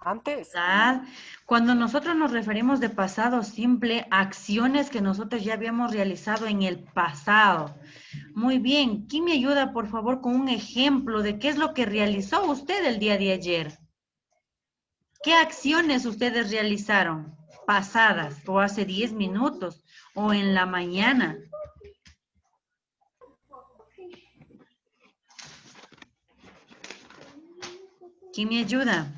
Antes. ¿Verdad? Cuando nosotros nos referimos de pasado simple, acciones que nosotros ya habíamos realizado en el pasado. Muy bien, ¿quién me ayuda, por favor, con un ejemplo de qué es lo que realizó usted el día de ayer? ¿Qué acciones ustedes realizaron? Pasadas, o hace 10 minutos, o en la mañana. ¿Quién me ayuda?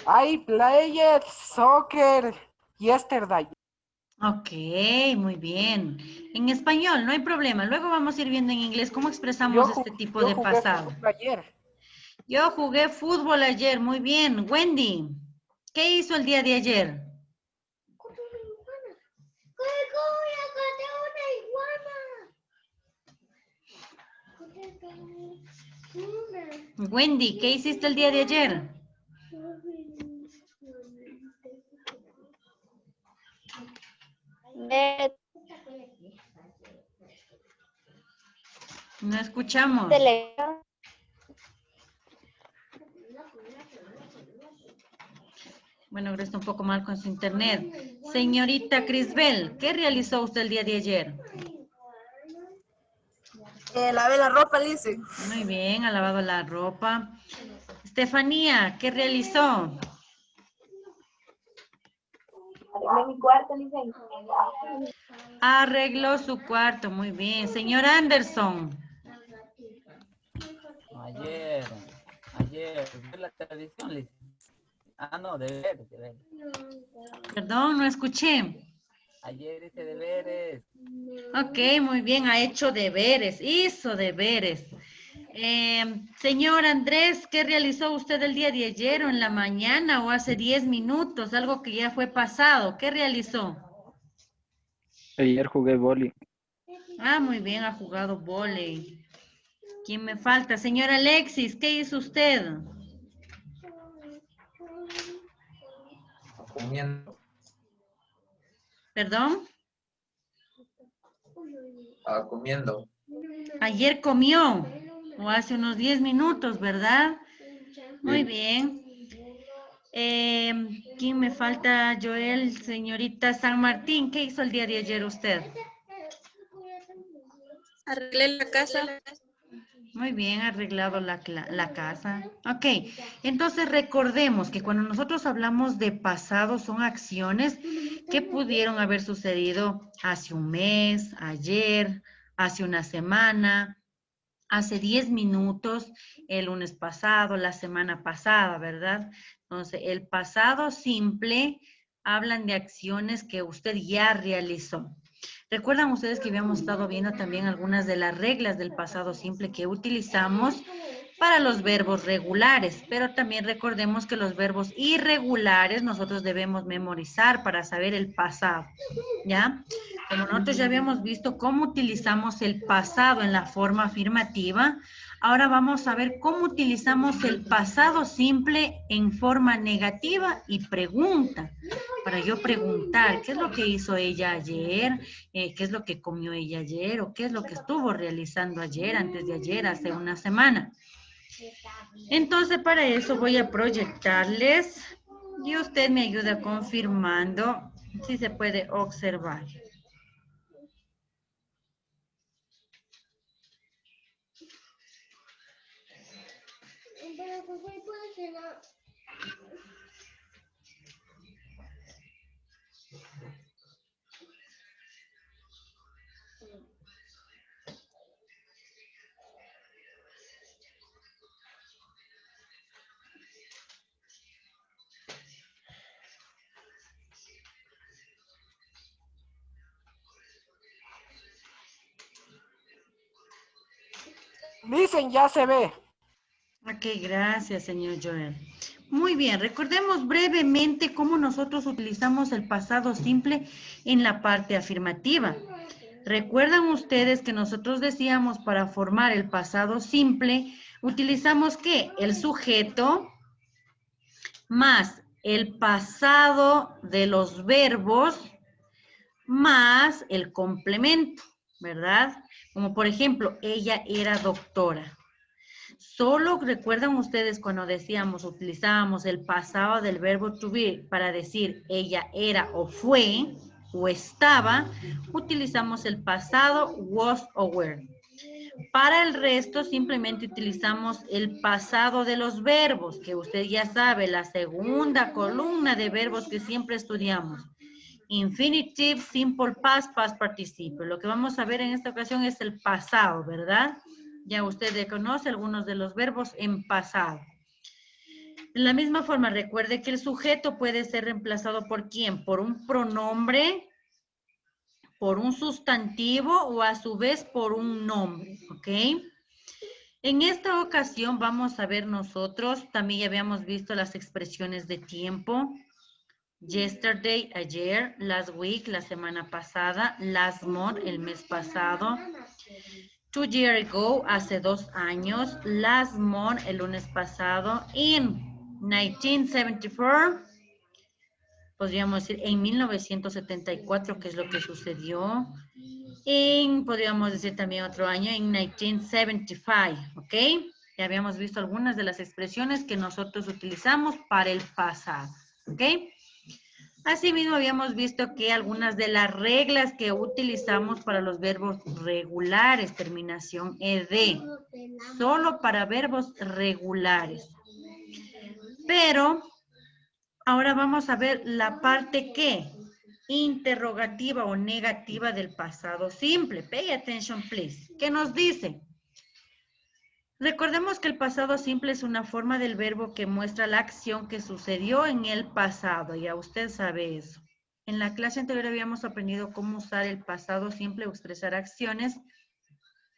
I played soccer yesterday. Ok, muy bien. En español, no hay problema. Luego vamos a ir viendo en inglés cómo expresamos este tipo Yo de jugué pasado. fútbol ayer. Yo jugué fútbol ayer, muy bien. Wendy, ¿qué hizo el día de ayer? Wendy, ¿qué hiciste el día de ayer? No escuchamos. Bueno, ahora está un poco mal con su internet. Señorita Crisbel, ¿qué realizó usted el día de ayer? Lavé la ropa, Lice. Muy bien, ha lavado la ropa. Estefanía, ¿qué realizó? Arreglé mi cuarto, Lice. Arregló su cuarto, muy bien. Señor Anderson. Ayer, ver la televisión, Liz. Ah, no, de ver. Perdón, no escuché. Ayer hice deberes. Ok, muy bien, ha hecho deberes, hizo deberes. Señor Andrés, ¿qué realizó usted el día de ayer o en la mañana o hace 10 minutos? Algo que ya fue pasado. ¿Qué realizó? Ayer jugué vóley. Ah, muy bien, ha jugado vóley. ¿Quién me falta? Señor Alexis, ¿qué hizo usted? Comiendo. ¿Perdón? Comiendo. Ayer comió, o hace unos 10 minutos, ¿verdad? Muy bien. ¿Quién me falta? Joel, señorita San Martín, ¿qué hizo el día de ayer usted? Arreglé la casa. Muy bien, arreglado la casa. Ok, entonces recordemos que cuando nosotros hablamos de pasado son acciones que pudieron haber sucedido hace un mes, ayer, hace una semana, hace 10 minutos, el lunes pasado, la semana pasada, ¿verdad? Entonces, el pasado simple hablan de acciones que usted ya realizó. Recuerdan ustedes que habíamos estado viendo también algunas de las reglas del pasado simple que utilizamos para los verbos regulares, pero también recordemos que los verbos irregulares nosotros debemos memorizar para saber el pasado, ¿ya? Como nosotros ya habíamos visto cómo utilizamos el pasado en la forma afirmativa, ahora vamos a ver cómo utilizamos el pasado simple en forma negativa y pregunta. Para yo preguntar, ¿qué es lo que hizo ella ayer? ¿Qué es lo que comió ella ayer? ¿O qué es lo que estuvo realizando ayer, antes de ayer, hace una semana? Entonces, para eso voy a proyectarles y usted me ayuda confirmando si se puede observar. Dicen, ya se ve. Ok, gracias, señor Joel. Muy bien, recordemos brevemente cómo nosotros utilizamos el pasado simple en la parte afirmativa. ¿Recuerdan ustedes que nosotros decíamos para formar el pasado simple, utilizamos qué? El sujeto más el pasado de los verbos más el complemento, ¿verdad? Como por ejemplo, ella era doctora. Solo recuerdan ustedes cuando decíamos, utilizábamos el pasado del verbo to be para decir ella era o fue o estaba, utilizamos el pasado was o were. Para el resto simplemente utilizamos el pasado de los verbos, que usted ya sabe, la segunda columna de verbos que siempre estudiamos. Infinitive, simple past, past participle. Lo que vamos a ver en esta ocasión es el pasado, ¿verdad? Ya usted conoce algunos de los verbos en pasado. De la misma forma, recuerde que el sujeto puede ser reemplazado por ¿quién? Por un pronombre, por un sustantivo o a su vez por un nombre, ¿ok? En esta ocasión vamos a ver nosotros, también ya habíamos visto las expresiones de tiempo. Yesterday, ayer, last week, la semana pasada, last month, el mes pasado. 2 years ago, hace 2 años, last month, el lunes pasado, in 1974, podríamos decir en 1974, que es lo que sucedió. Podríamos decir también otro año, en 1975, ¿ok? Ya habíamos visto algunas de las expresiones que nosotros utilizamos para el pasado, ¿ok? Asimismo, habíamos visto que algunas de las reglas que utilizamos para los verbos regulares, terminación ed, solo para verbos regulares. Pero ahora vamos a ver la parte ¿qué? Interrogativa o negativa del pasado simple. Pay attention, please. ¿Qué nos dice? Recordemos que el pasado simple es una forma del verbo que muestra la acción que sucedió en el pasado. Ya usted sabe eso. En la clase anterior habíamos aprendido cómo usar el pasado simple o expresar acciones.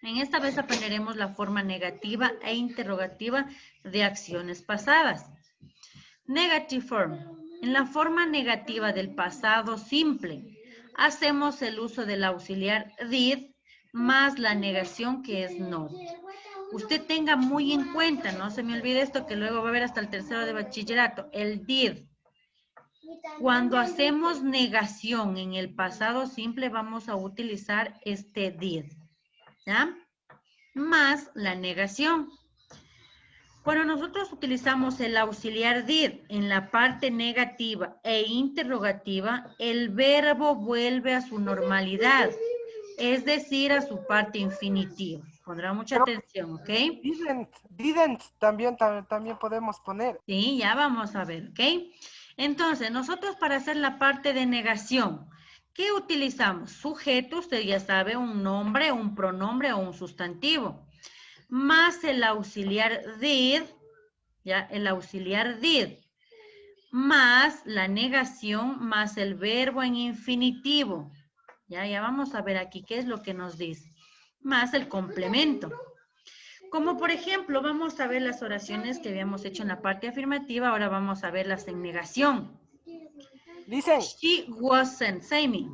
En esta vez aprenderemos la forma negativa e interrogativa de acciones pasadas. Negative form. En la forma negativa del pasado simple, hacemos el uso del auxiliar did más la negación que es not. Usted tenga muy en cuenta, no se me olvide esto que luego va a ver hasta el tercero de bachillerato, el did. Cuando hacemos negación en el pasado simple vamos a utilizar este did, ¿ya? Más la negación. Cuando nosotros utilizamos el auxiliar did en la parte negativa e interrogativa, el verbo vuelve a su normalidad, es decir, a su parte infinitiva. Pondrá mucha atención, ¿ok? Didn't también podemos poner. Sí, ya vamos a ver, ¿ok? Entonces, nosotros para hacer la parte de negación, ¿qué utilizamos? Sujeto, usted ya sabe, un nombre, un pronombre o un sustantivo. Más el auxiliar did, ya, el auxiliar did. Más la negación, más el verbo en infinitivo. Ya vamos a ver aquí qué es lo que nos dice. Más el complemento. Como por ejemplo, vamos a ver las oraciones que habíamos hecho en la parte afirmativa, ahora vamos a verlas en negación. Dicen. She wasn't, say me.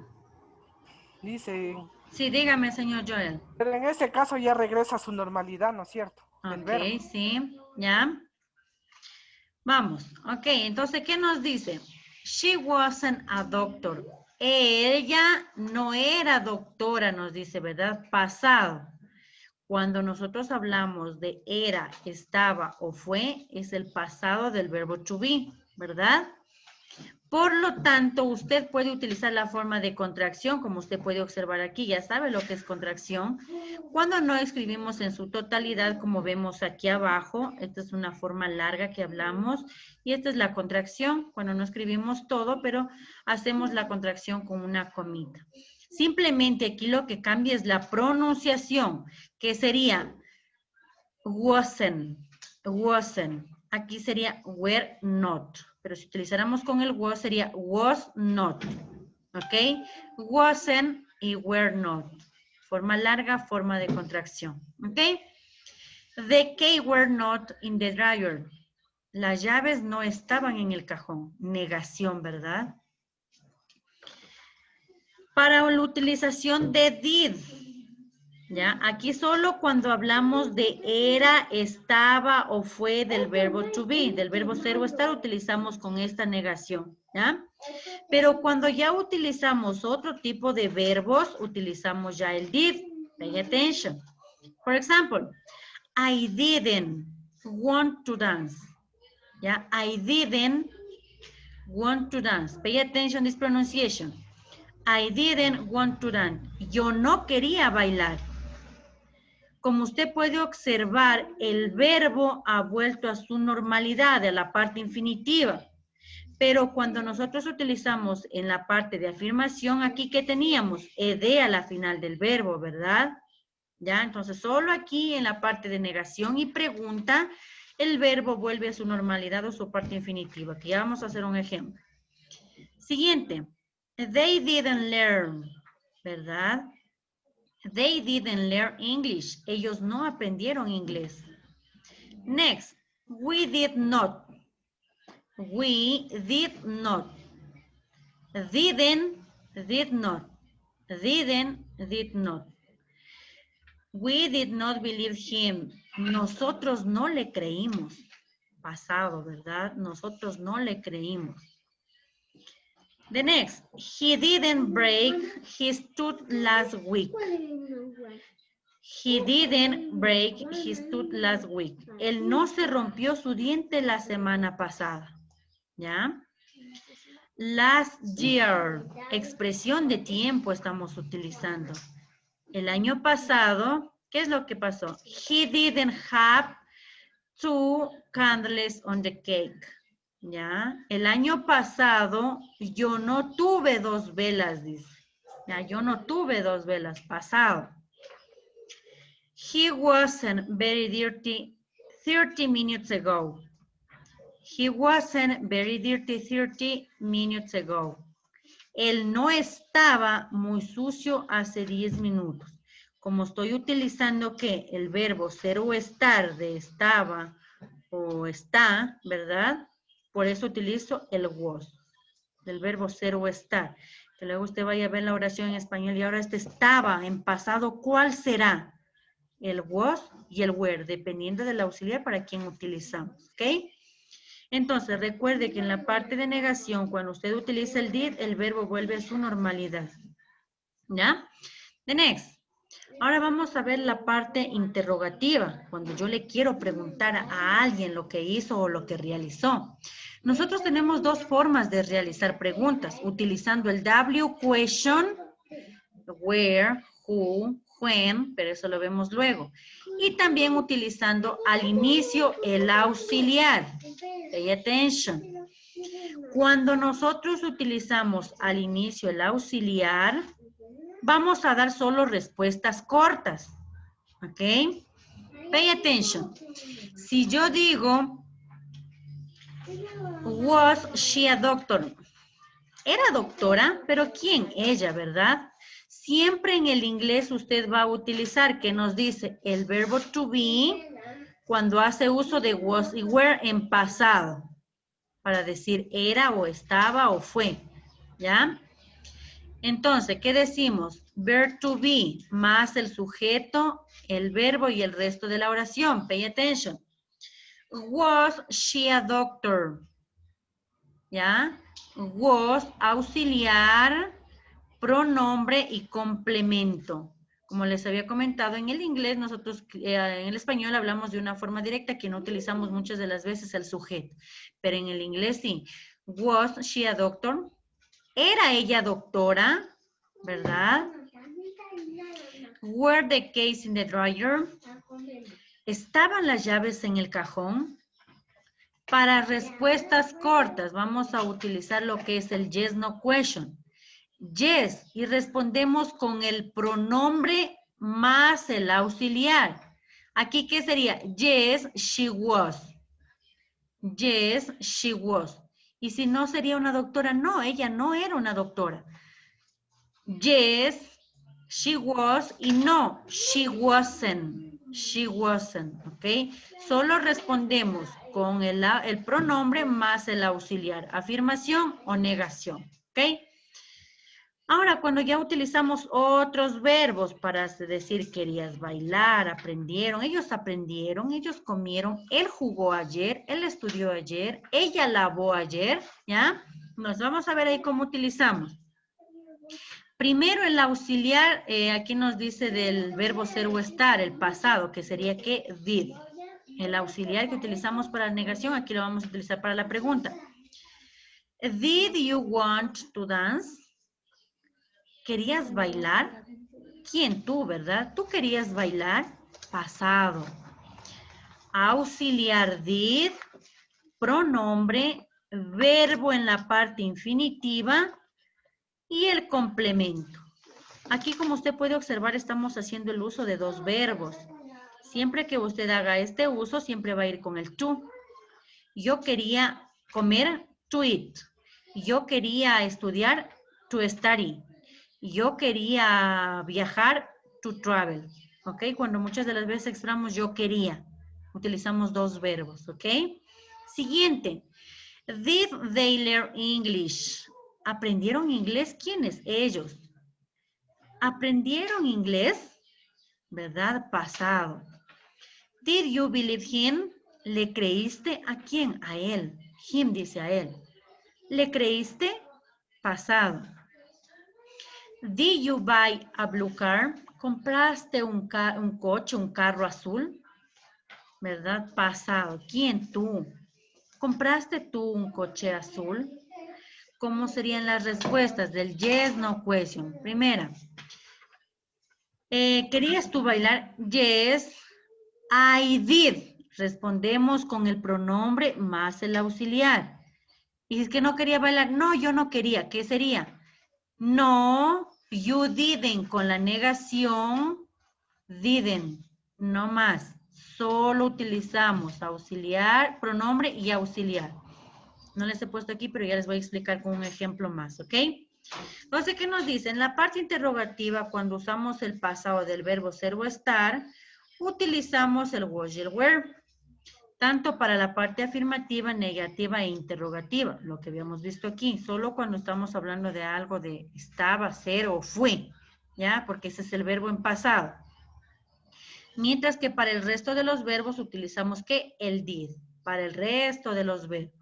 Dicen. Sí, dígame, señor Joel. Pero en ese caso ya regresa a su normalidad, ¿no es cierto? El Ok, verbo. sí, ya. Vamos, ok, entonces, ¿qué nos dice? She wasn't a doctor. Ella no era doctora, nos dice, ¿verdad? Pasado. Cuando nosotros hablamos de era, estaba o fue, es el pasado del verbo to be, ¿verdad? Por lo tanto, usted puede utilizar la forma de contracción, como usted puede observar aquí, ya sabe lo que es contracción. Cuando no escribimos en su totalidad, como vemos aquí abajo, esta es una forma larga que hablamos, y esta es la contracción, cuando no escribimos todo, pero hacemos la contracción con una comita. Simplemente aquí lo que cambia es la pronunciación, que sería wasn't, wasn't. Aquí sería were not. Pero si utilizáramos con el was sería was not. ¿Ok? Wasn't y were not. Forma larga, forma de contracción. ¿Ok? The key were not in the dryer. Las llaves no estaban en el cajón. Negación, ¿verdad? Para la utilización de did. ¿Ya? Aquí solo cuando hablamos de era, estaba o fue del verbo to be, del verbo ser o estar, utilizamos con esta negación, ¿ya? Pero cuando ya utilizamos otro tipo de verbos, utilizamos ya el did. Pay attention. For example, I didn't want to dance. Yeah, I didn't want to dance. Pay attention to this pronunciation. I didn't want to dance. Yo no quería bailar. Como usted puede observar, el verbo ha vuelto a su normalidad, a la parte infinitiva. Pero cuando nosotros utilizamos en la parte de afirmación, aquí ¿qué teníamos? Ed a la final del verbo, ¿verdad? ¿Ya? Entonces, solo aquí en la parte de negación y pregunta, el verbo vuelve a su normalidad o su parte infinitiva. Aquí ya vamos a hacer un ejemplo. Siguiente. They didn't learn, ¿verdad? They didn't learn English. Ellos no aprendieron inglés. Next. We did not. We did not. Didn't, did not. Didn't, did not. We did not believe him. Nosotros no le creímos. Pasado, ¿verdad? Nosotros no le creímos. The next. He didn't break his tooth last week. He didn't break his tooth last week. Él no se rompió su diente la semana pasada. ¿Ya? Last year. Expresión de tiempo estamos utilizando. El año pasado, ¿qué es lo que pasó? He didn't have 2 candles on the cake. ¿Ya? El año pasado, yo no tuve 2 velas, dice. ¿Ya? Yo no tuve 2 velas, pasado. He wasn't very dirty 30 minutes ago. He wasn't very dirty 30 minutes ago. Él no estaba muy sucio hace 10 minutos. Como estoy utilizando que el verbo ser o estar de estaba o está, ¿verdad? Por eso utilizo el was, del verbo ser o estar. Que luego usted vaya a ver la oración en español y ahora este estaba en pasado, ¿cuál será? El was y el were, dependiendo del auxiliar para quien utilizamos, ¿ok? Entonces, recuerde que en la parte de negación, cuando usted utiliza el did, el verbo vuelve a su normalidad. ¿Ya? The next. Ahora vamos a ver la parte interrogativa, cuando yo le quiero preguntar a alguien lo que hizo o lo que realizó. Nosotros tenemos 2 formas de realizar preguntas, utilizando el W question, where, who, when, pero eso lo vemos luego. Y también utilizando al inicio el auxiliar. Pay attention. Cuando nosotros utilizamos al inicio el auxiliar, vamos a dar solo respuestas cortas. ¿Ok? Pay attention. Si yo digo, was she a doctor? Era doctora, pero ¿quién? Ella, ¿verdad? Siempre en el inglés usted va a utilizar, que nos dice el verbo to be, cuando hace uso de was y were en pasado, para decir era o estaba o fue, ¿ya? Entonces, ¿qué decimos? Verb to be, más el sujeto, el verbo y el resto de la oración. Pay attention. Was she a doctor? ¿Ya? Was, auxiliar, pronombre y complemento. Como les había comentado, en el inglés nosotros, en el español hablamos de una forma directa que no utilizamos muchas de las veces el sujeto. Pero en el inglés sí. Was she a doctor? ¿Era ella doctora? ¿Verdad? Were the keys in the drawer? ¿Estaban las llaves en el cajón? Para respuestas cortas vamos a utilizar lo que es el yes, no question. Yes, y respondemos con el pronombre más el auxiliar. Aquí, ¿qué sería? Yes, she was. Yes, she was. Y si no sería una doctora, no, ella no era una doctora. Yes, she was y no, she wasn't. She wasn't, ¿ok? Solo respondemos con el pronombre más el auxiliar. Afirmación o negación, ¿ok? Ahora, cuando ya utilizamos otros verbos para decir querías bailar, aprendieron, ellos comieron, él jugó ayer, él estudió ayer, ella lavó ayer, ¿ya? Nos vamos a ver ahí cómo utilizamos. Primero el auxiliar, aquí nos dice del verbo ser o estar, el pasado, que sería que did. El auxiliar que utilizamos para la negación, aquí lo vamos a utilizar para la pregunta. Did you want to dance? ¿Querías bailar? ¿Quién? Tú, ¿verdad? ¿Tú querías bailar? Pasado. Auxiliar did, pronombre, verbo en la parte infinitiva y el complemento. Aquí, como usted puede observar, estamos haciendo el uso de dos verbos. Siempre que usted haga este uso, siempre va a ir con el to. Yo quería comer, to eat. Yo quería estudiar, to study. Yo quería viajar, to travel. ¿Ok? Cuando muchas de las veces expresamos yo quería, utilizamos dos verbos. ¿Ok? Siguiente. Did they learn English? ¿Aprendieron inglés? ¿Quiénes? Ellos. ¿Aprendieron inglés? ¿Verdad? Pasado. Did you believe him? ¿Le creíste a quién? A él. Him dice a él. ¿Le creíste? Pasado. Did you buy a blue car? ¿Compraste un coche, un carro azul? ¿Verdad? Pasado. ¿Quién? Tú. ¿Compraste tú un coche azul? ¿Cómo serían las respuestas del yes, no question? Primera. ¿Querías tú bailar? Yes, I did. Respondemos con el pronombre más el auxiliar. Y es que no quería bailar. No, yo no quería. ¿Qué sería? No, you didn't. Con la negación, didn't. No más. Solo utilizamos auxiliar, pronombre y auxiliar. No les he puesto aquí, pero ya les voy a explicar con un ejemplo más, ¿ok? Entonces, ¿qué nos dice? En la parte interrogativa, cuando usamos el pasado del verbo ser o estar, utilizamos el was y el were, tanto para la parte afirmativa, negativa e interrogativa, lo que habíamos visto aquí, solo cuando estamos hablando de algo de estaba, ser o fue, ¿ya? Porque ese es el verbo en pasado. Mientras que para el resto de los verbos utilizamos, ¿qué? El did, para el resto de los verbos.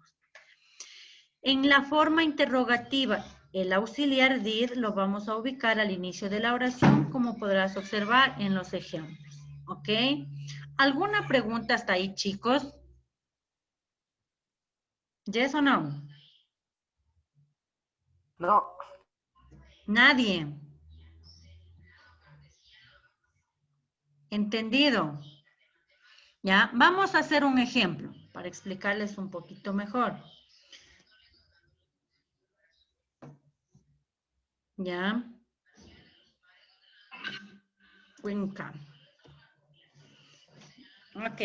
En la forma interrogativa, el auxiliar did lo vamos a ubicar al inicio de la oración, como podrás observar en los ejemplos. ¿Ok? ¿Alguna pregunta hasta ahí, chicos? ¿Yes o no? No. Nadie. ¿Entendido? Ya, vamos a hacer un ejemplo para explicarles un poquito mejor. Ya. Cuenca. Ok.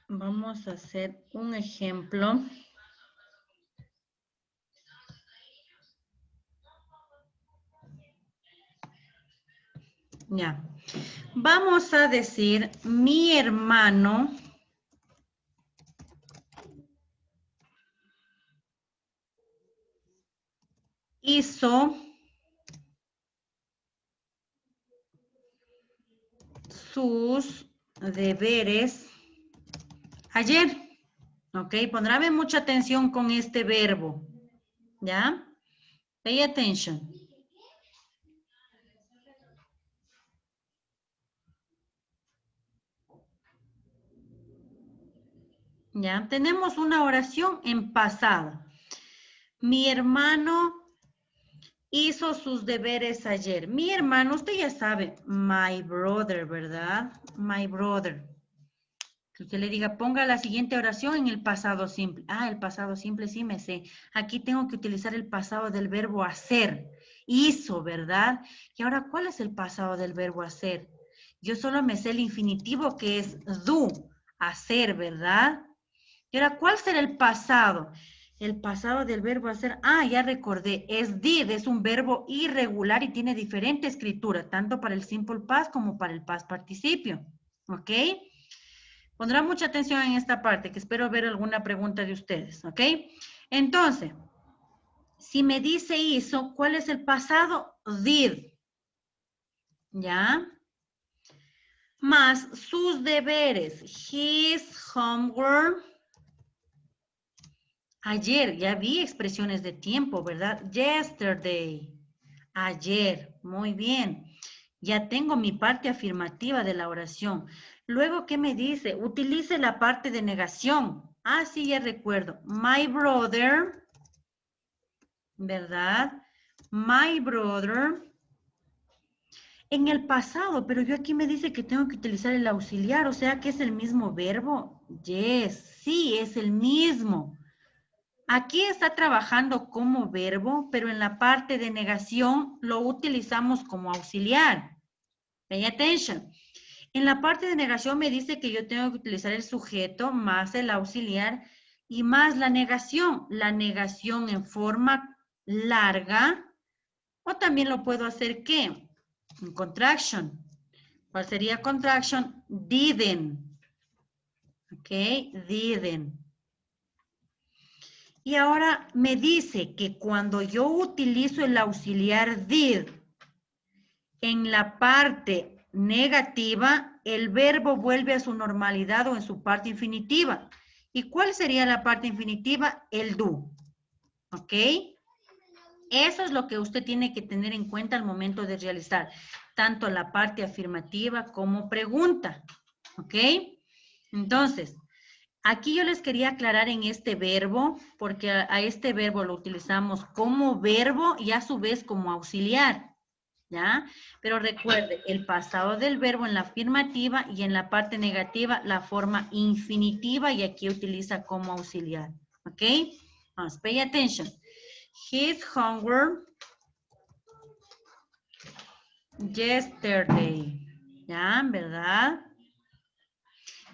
Vamos a hacer un ejemplo. Ya. Vamos a decir, mi hermano hizo sus deberes ayer. Ok, pondráme mucha atención con este verbo. ¿Ya? Pay attention. ¿Ya? Tenemos una oración en pasado. Mi hermano hizo sus deberes ayer. Mi hermano, usted ya sabe, my brother, ¿verdad? My brother. Que usted le diga, ponga la siguiente oración en el pasado simple. Ah, el pasado simple sí me sé. Aquí tengo que utilizar el pasado del verbo hacer. Hizo, ¿verdad? Y ahora, ¿cuál es el pasado del verbo hacer? Yo solo me sé el infinitivo que es do, hacer, ¿verdad? Y ahora, ¿cuál será el pasado? El pasado del verbo hacer, ah, ya recordé, es did, es un verbo irregular y tiene diferente escritura, tanto para el simple past como para el past participio. ¿Ok? Pondrá mucha atención en esta parte, que espero ver alguna pregunta de ustedes, ¿ok? Entonces, si me dice hizo, ¿cuál es el pasado? Did. ¿Ya? más sus deberes. His homework. Ayer, ya vi expresiones de tiempo, ¿verdad? Yesterday. Ayer, muy bien. Ya tengo mi parte afirmativa de la oración. Luego, ¿qué me dice? Utilice la parte de negación. Ah, sí, ya recuerdo. My brother, ¿verdad? My brother. En el pasado, pero yo aquí me dice que tengo que utilizar el auxiliar, o sea que es el mismo verbo. Yes, sí, es el mismo. Aquí está trabajando como verbo, pero en la parte de negación lo utilizamos como auxiliar. Pay attention. En la parte de negación me dice que yo tengo que utilizar el sujeto más el auxiliar y más la negación. La negación en forma larga, o también lo puedo hacer, ¿qué? En contraction. ¿Cuál sería contraction? Didn't. ¿Ok? Didn't. Y ahora me dice que cuando yo utilizo el auxiliar did en la parte negativa, el verbo vuelve a su normalidad o en su parte infinitiva. ¿Y cuál sería la parte infinitiva? El do. ¿Ok? Eso es lo que usted tiene que tener en cuenta al momento de realizar tanto la parte afirmativa como pregunta. ¿Ok? Entonces, aquí yo les quería aclarar en este verbo, porque a este verbo lo utilizamos como verbo y a su vez como auxiliar. ¿Ya? Pero recuerde, el pasado del verbo en la afirmativa y en la parte negativa la forma infinitiva y aquí utiliza como auxiliar. ¿Ok? Vamos, pay attention. His homework yesterday. ¿Ya? ¿Verdad?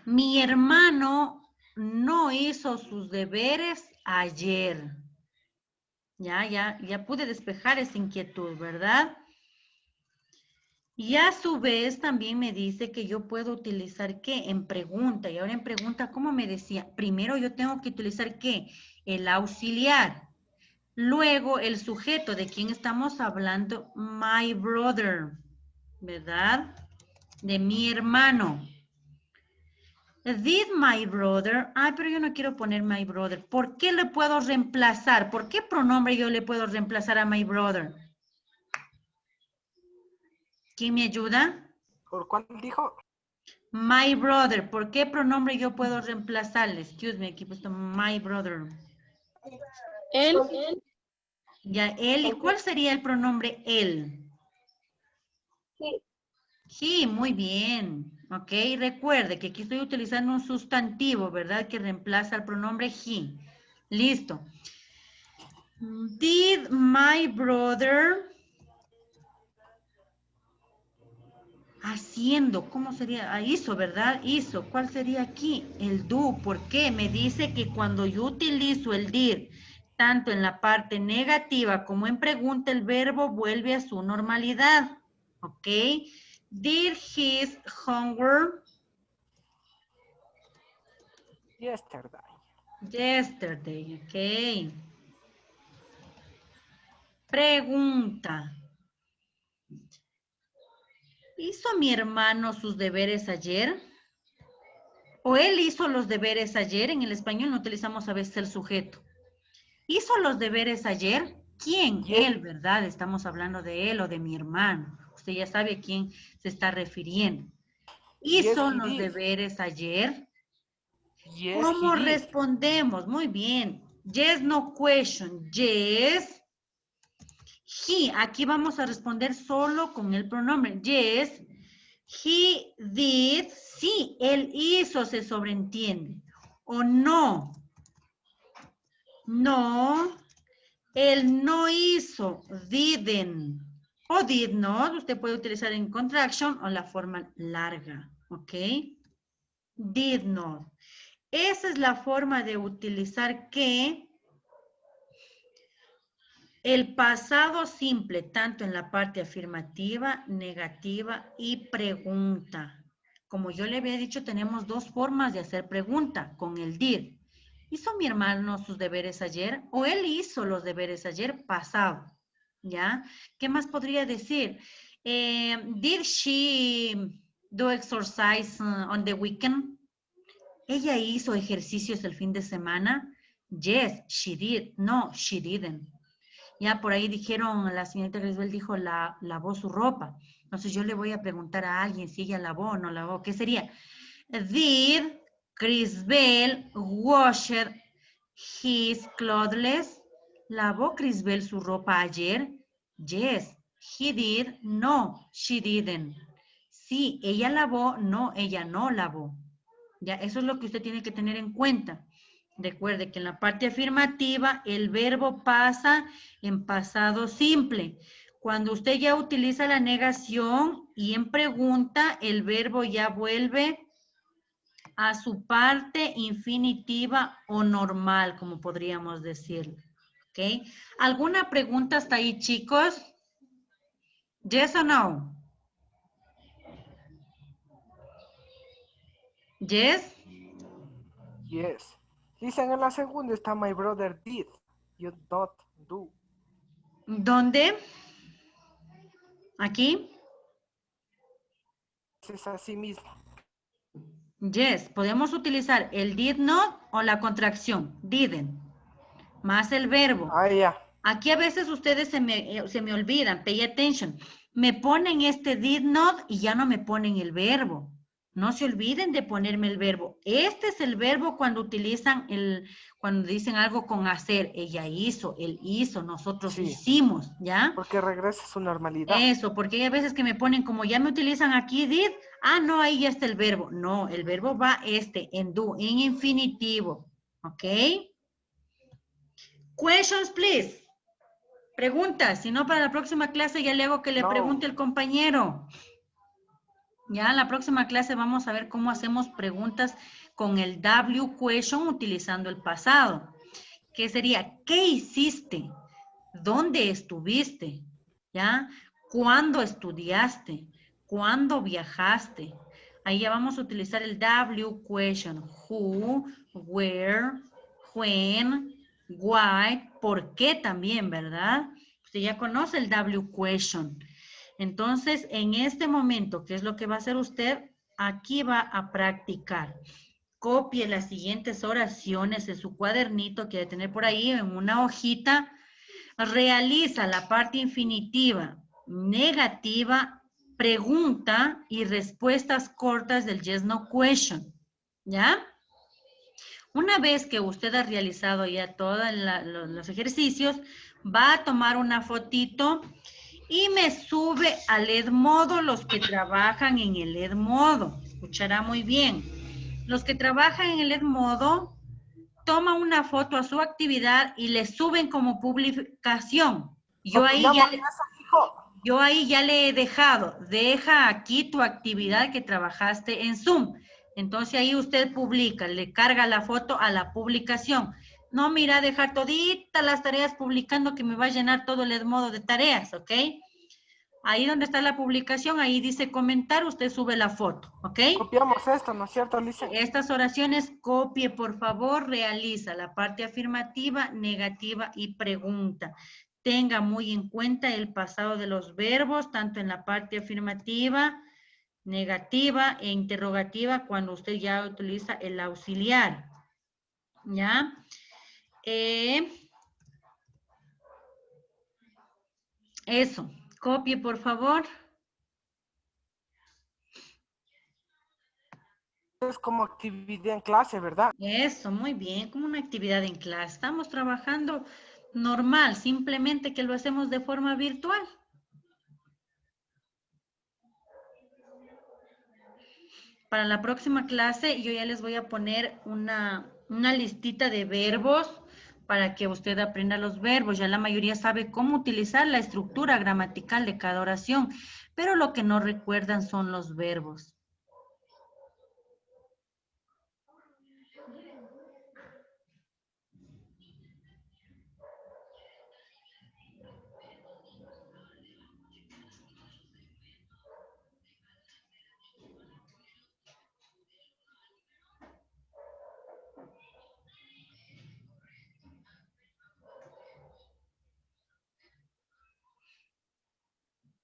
Mi hermano no hizo sus deberes ayer. Ya pude despejar esa inquietud, ¿verdad? Y a su vez también me dice que yo puedo utilizar ¿qué? En pregunta. Y ahora en pregunta, ¿cómo me decía? Primero yo tengo que utilizar ¿qué? El auxiliar. Luego el sujeto de quien estamos hablando, my brother, ¿verdad? De mi hermano. Did my brother, ay, pero yo no quiero poner my brother. ¿Por qué le puedo reemplazar? ¿Por qué pronombre yo le puedo reemplazar a my brother? ¿Quién me ayuda? ¿Por cuál dijo? My brother. ¿Por qué pronombre yo puedo reemplazarle? Excuse me, aquí he puesto my brother. Él. Ya, él. ¿Y cuál sería el pronombre él? Sí. Sí, muy bien. Ok, recuerde que aquí estoy utilizando un sustantivo, ¿verdad? Que reemplaza al pronombre he. Listo. Did my brother... Haciendo, ¿cómo sería? Ah, hizo, ¿verdad? Hizo. ¿Cuál sería aquí? El do. ¿Por qué? Me dice que cuando yo utilizo el did, tanto en la parte negativa como en pregunta, el verbo vuelve a su normalidad. ¿Ok? Did his homework Yesterday. yesterday. Ok. Pregunta. ¿Hizo mi hermano sus deberes ayer? ¿O él hizo los deberes ayer? En el español no utilizamos a veces el sujeto. ¿Hizo los deberes ayer? ¿Quién? Yes. Él, ¿verdad? Estamos hablando de él o de mi hermano. Usted ya sabe a quién se está refiriendo. ¿Hizo Yes, he los did. deberes ayer? Yes, he ¿Cómo did. respondemos? Muy bien. Yes, no question. Yes. He. Aquí vamos a responder solo con el pronombre. Yes. He did. Sí, él hizo, se sobreentiende. O no. No. Él no hizo, didn't, o did not, usted puede utilizar en contraction o la forma larga, ¿ok? Did not. Esa es la forma de utilizar que el pasado simple, tanto en la parte afirmativa, negativa y pregunta. Como yo le había dicho, tenemos dos formas de hacer pregunta con el did. ¿Hizo mi hermano sus deberes ayer? ¿O él hizo los deberes ayer? Pasado. ¿Ya? ¿Qué más podría decir? Did do exercise on the weekend? ¿Ella hizo ejercicios el fin de semana? Yes, she did. No, she didn't. Ya por ahí dijeron, la señorita Grisbel dijo, lavó su ropa. Entonces yo le voy a preguntar a alguien si ella lavó o no lavó. ¿Qué sería? Did Crisbel washed his clothes? ¿Lavó Crisbel su ropa ayer? Yes, he did. No, she didn't. Sí, ella lavó. No, ella no lavó. Ya, eso es lo que usted tiene que tener en cuenta. Recuerde que en la parte afirmativa el verbo pasa en pasado simple. Cuando usted ya utiliza la negación y en pregunta, el verbo ya vuelve a su parte infinitiva o normal, como podríamos decirlo. ¿Ok? ¿Alguna pregunta hasta ahí, chicos? ¿Yes o no? ¿Yes? Yes. Dicen en la segunda está my brother did. You not do. ¿Dónde? ¿Aquí? Es así mismo. Yes, podemos utilizar el did not o la contracción, didn't, más el verbo. Ah, ya. Aquí a veces ustedes se me olvidan, pay attention. Me ponen este did not y ya no me ponen el verbo. No se olviden de ponerme el verbo. Este es el verbo cuando utilizan cuando dicen algo con hacer. Ella hizo, él hizo, nosotros Sí. hicimos, ¿ya? Porque regresa a su normalidad. Eso, porque hay veces que me ponen como ya me utilizan aquí did, no, ahí ya está el verbo. No, el verbo va en do, en infinitivo. ¿Ok? Questions, please. Preguntas, si no para la próxima clase ya le hago que le No. pregunte el compañero. Ya en la próxima clase vamos a ver cómo hacemos preguntas con el W question utilizando el pasado. ¿Qué sería? ¿Qué hiciste? ¿Dónde estuviste? ¿Ya? ¿Cuándo estudiaste? ¿Cuándo viajaste? Ahí ya vamos a utilizar el W question. Who, where, when, why, por qué también, ¿verdad? Usted ya conoce el W question. Entonces, en este momento, ¿qué es lo que va a hacer usted? Aquí va a practicar. Copie las siguientes oraciones en su cuadernito que debe tener por ahí en una hojita. Realiza la parte infinitiva, negativa, pregunta y respuestas cortas del yes, no question. ¿Ya? Una vez que usted ha realizado ya todos los ejercicios, va a tomar una fotito y me sube al Edmodo los que trabajan en el Edmodo. Escuchará muy bien. Los que trabajan en el Edmodo toman una foto a su actividad y le suben como publicación. Yo ahí ya le he dejado, deja aquí tu actividad que trabajaste en Zoom. Entonces ahí usted publica, le carga la foto a la publicación. No, mira, dejar toditas las tareas publicando que me va a llenar todo el Edmodo de tareas, ¿ok? Ahí donde está la publicación, ahí dice comentar, usted sube la foto, ¿ok? Copiamos esto, ¿no es cierto, Alicia? Estas oraciones, copie, por favor, realiza la parte afirmativa, negativa y pregunta. Tenga muy en cuenta el pasado de los verbos, tanto en la parte afirmativa, negativa e interrogativa, cuando usted ya utiliza el auxiliar. ¿Ya? Eso. Copie, por favor. Es como actividad en clase, ¿verdad? Eso, muy bien, como una actividad en clase. Estamos trabajando normal, simplemente que lo hacemos de forma virtual. Para la próxima clase yo ya les voy a poner una listita de verbos para que usted aprenda los verbos. Ya la mayoría sabe cómo utilizar la estructura gramatical de cada oración, pero lo que no recuerdan son los verbos.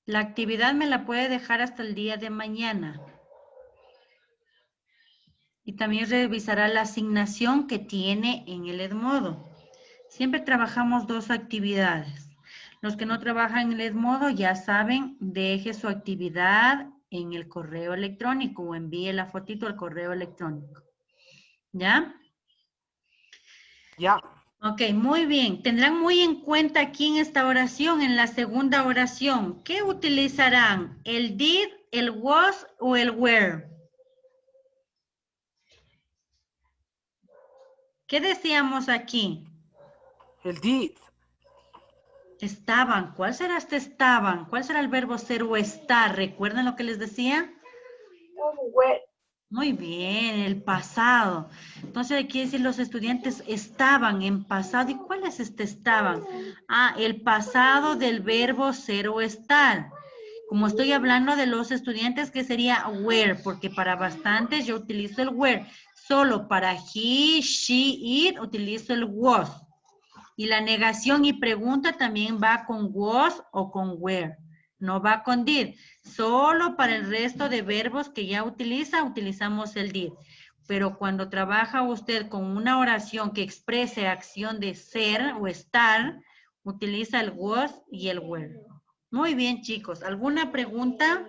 La actividad me la puede dejar hasta el día de mañana. Y también revisará la asignación que tiene en el Edmodo. Siempre trabajamos 2 actividades. Los que no trabajan en el Edmodo ya saben, deje su actividad en el correo electrónico o envíe la fotito al correo electrónico. ¿Ya? Ya. Ok, muy bien. Tendrán muy en cuenta aquí en esta oración, en la segunda oración, ¿qué utilizarán? ¿El did, el was o el were? ¿Qué decíamos aquí? El did. Estaban. ¿Cuál será este estaban? ¿Cuál será el verbo ser o estar? ¿Recuerdan lo que les decía? Were. Muy bien, el pasado. Entonces aquí decir los estudiantes estaban en pasado. ¿Y cuál es este estaban? Ah, el pasado del verbo ser o estar. Como estoy hablando de los estudiantes, que sería were, porque para bastantes yo utilizo el were. Solo para he, she, it utilizo el was. Y la negación y pregunta también va con was o con were. No va con did. Solo para el resto de verbos que ya utilizamos el did. Pero cuando trabaja usted con una oración que exprese acción de ser o estar, utiliza el was y el were. Muy bien, chicos. ¿Alguna pregunta?